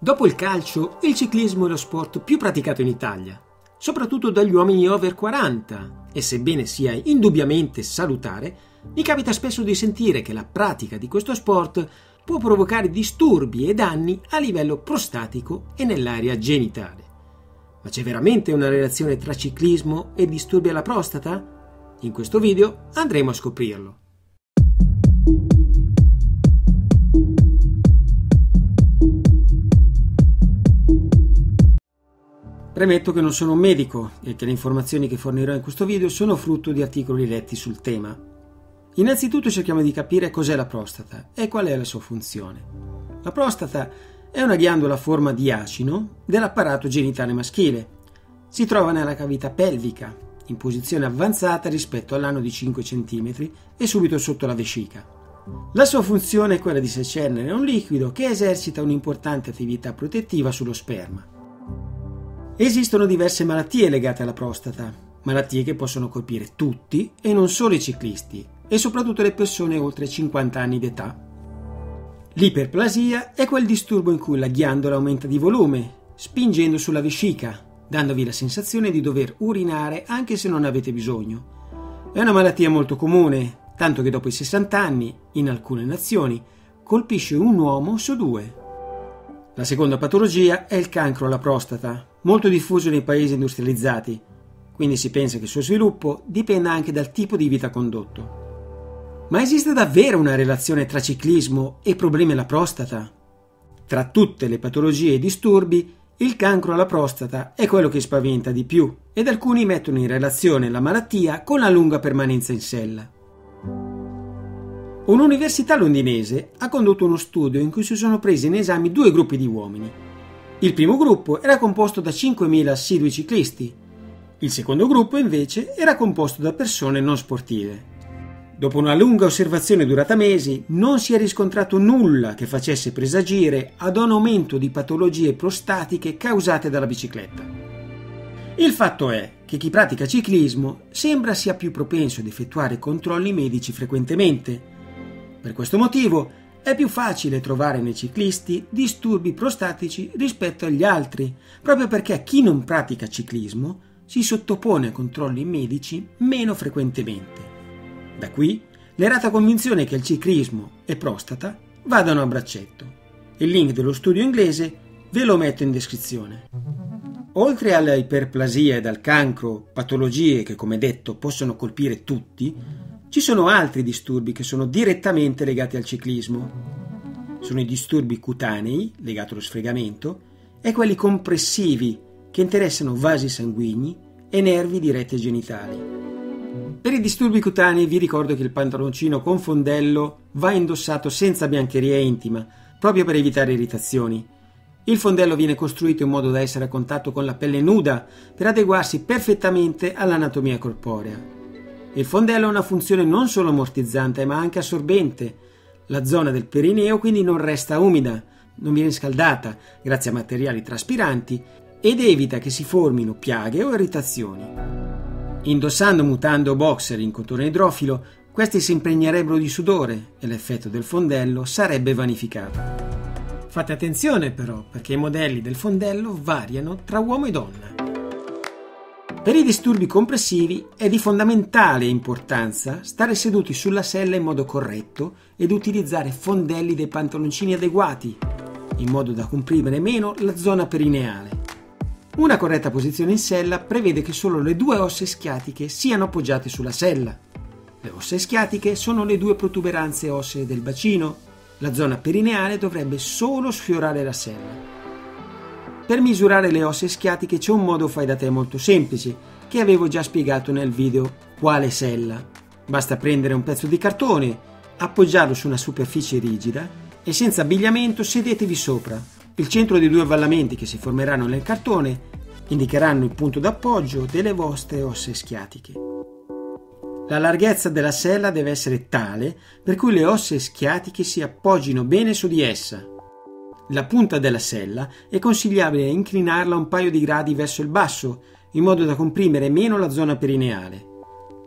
Dopo il calcio, il ciclismo è lo sport più praticato in Italia, soprattutto dagli uomini over 40, e sebbene sia indubbiamente salutare, mi capita spesso di sentire che la pratica di questo sport può provocare disturbi e danni a livello prostatico e nell'area genitale. Ma c'è veramente una relazione tra ciclismo e disturbi alla prostata? In questo video andremo a scoprirlo. Premetto che non sono un medico e che le informazioni che fornirò in questo video sono frutto di articoli letti sul tema. Innanzitutto cerchiamo di capire cos'è la prostata e qual è la sua funzione. La prostata è una ghiandola a forma di acino dell'apparato genitale maschile. Si trova nella cavità pelvica, in posizione avanzata rispetto all'ano di 5 cm e subito sotto la vescica. La sua funzione è quella di secernere un liquido che esercita un'importante attività protettiva sullo sperma. Esistono diverse malattie legate alla prostata, malattie che possono colpire tutti e non solo i ciclisti, e soprattutto le persone oltre 50 anni d'età. L'iperplasia è quel disturbo in cui la ghiandola aumenta di volume, spingendo sulla vescica, dandovi la sensazione di dover urinare anche se non avete bisogno. È una malattia molto comune, tanto che dopo i 60 anni, in alcune nazioni, colpisce un uomo su 2. La seconda patologia è il cancro alla prostata, molto diffuso nei paesi industrializzati, quindi si pensa che il suo sviluppo dipenda anche dal tipo di vita condotto. Ma esiste davvero una relazione tra ciclismo e problemi alla prostata? Tra tutte le patologie e disturbi, il cancro alla prostata è quello che spaventa di più ed alcuni mettono in relazione la malattia con la lunga permanenza in sella. Un'università londinese ha condotto uno studio in cui si sono presi in esame 2 gruppi di uomini. Il primo gruppo era composto da 5.000 assidui ciclisti. Il secondo gruppo, invece, era composto da persone non sportive. Dopo una lunga osservazione durata mesi, non si è riscontrato nulla che facesse presagire ad un aumento di patologie prostatiche causate dalla bicicletta. Il fatto è che chi pratica ciclismo sembra sia più propenso ad effettuare controlli medici frequentemente. Per questo motivo è più facile trovare nei ciclisti disturbi prostatici rispetto agli altri, proprio perché chi non pratica ciclismo si sottopone a controlli medici meno frequentemente. Da qui l'errata convinzione che il ciclismo e prostata vadano a braccetto. Il link dello studio inglese ve lo metto in descrizione. Oltre alla iperplasia ed al cancro, patologie che come detto possono colpire tutti, ci sono altri disturbi che sono direttamente legati al ciclismo. Sono i disturbi cutanei, legati allo sfregamento, e quelli compressivi, che interessano vasi sanguigni e nervi diretti ai genitali. Per i disturbi cutanei vi ricordo che il pantaloncino con fondello va indossato senza biancheria intima, proprio per evitare irritazioni. Il fondello viene costruito in modo da essere a contatto con la pelle nuda, per adeguarsi perfettamente all'anatomia corporea. Il fondello ha una funzione non solo ammortizzante ma anche assorbente. La zona del perineo quindi non resta umida, non viene scaldata grazie a materiali traspiranti ed evita che si formino piaghe o irritazioni. Indossando mutande o boxer in cotone idrofilo, questi si impregnerebbero di sudore e l'effetto del fondello sarebbe vanificato. Fate attenzione però, perché i modelli del fondello variano tra uomo e donna. Per i disturbi compressivi è di fondamentale importanza stare seduti sulla sella in modo corretto ed utilizzare fondelli dei pantaloncini adeguati, in modo da comprimere meno la zona perineale. Una corretta posizione in sella prevede che solo le 2 ossa schiatiche siano appoggiate sulla sella. Le ossa schiatiche sono le 2 protuberanze ossee del bacino. La zona perineale dovrebbe solo sfiorare la sella. Per misurare le ossa schiatiche c'è un modo fai da te molto semplice, che avevo già spiegato nel video Quale sella? Basta prendere un pezzo di cartone, appoggiarlo su una superficie rigida e senza abbigliamento sedetevi sopra. Il centro dei 2 avvallamenti che si formeranno nel cartone indicheranno il punto d'appoggio delle vostre ossa schiatiche. La larghezza della sella deve essere tale per cui le ossa schiatiche si appoggino bene su di essa. La punta della sella è consigliabile inclinarla un paio di gradi verso il basso, in modo da comprimere meno la zona perineale.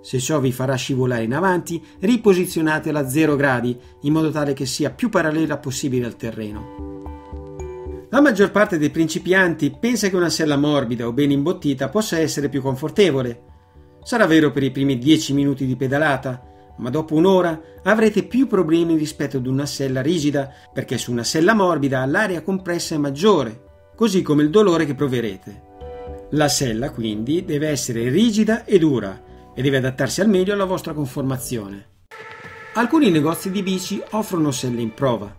Se ciò vi farà scivolare in avanti, riposizionatela a 0 gradi, in modo tale che sia più parallela possibile al terreno. La maggior parte dei principianti pensa che una sella morbida o ben imbottita possa essere più confortevole. Sarà vero per i primi 10 minuti di pedalata, ma dopo un'ora avrete più problemi rispetto ad una sella rigida, perché su una sella morbida l'aria compressa è maggiore, così come il dolore che proverete. La sella quindi deve essere rigida e dura e deve adattarsi al meglio alla vostra conformazione. Alcuni negozi di bici offrono selle in prova.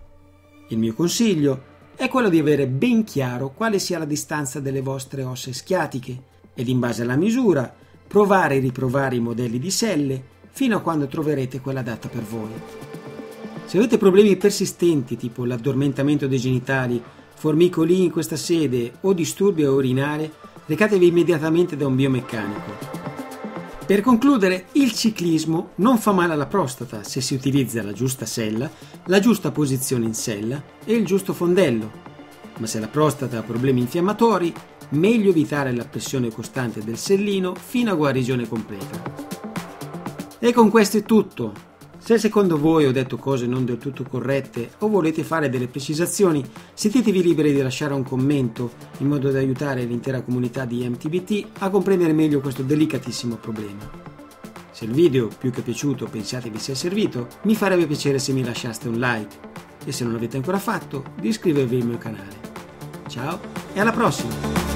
Il mio consiglio è quello di avere ben chiaro quale sia la distanza delle vostre ossa schiatiche ed in base alla misura provare e riprovare i modelli di selle fino a quando troverete quella adatta per voi. Se avete problemi persistenti tipo l'addormentamento dei genitali, formicoli in questa sede o disturbi a urinare, recatevi immediatamente da un biomeccanico. Per concludere, il ciclismo non fa male alla prostata se si utilizza la giusta sella, la giusta posizione in sella e il giusto fondello. Ma se la prostata ha problemi infiammatori, meglio evitare la pressione costante del sellino fino a guarigione completa. E con questo è tutto. Se secondo voi ho detto cose non del tutto corrette o volete fare delle precisazioni, sentitevi liberi di lasciare un commento in modo da aiutare l'intera comunità di MTBT a comprendere meglio questo delicatissimo problema. Se il video più che piaciuto pensate vi sia servito, mi farebbe piacere se mi lasciaste un like e se non l'avete ancora fatto, di iscrivervi al mio canale. Ciao e alla prossima!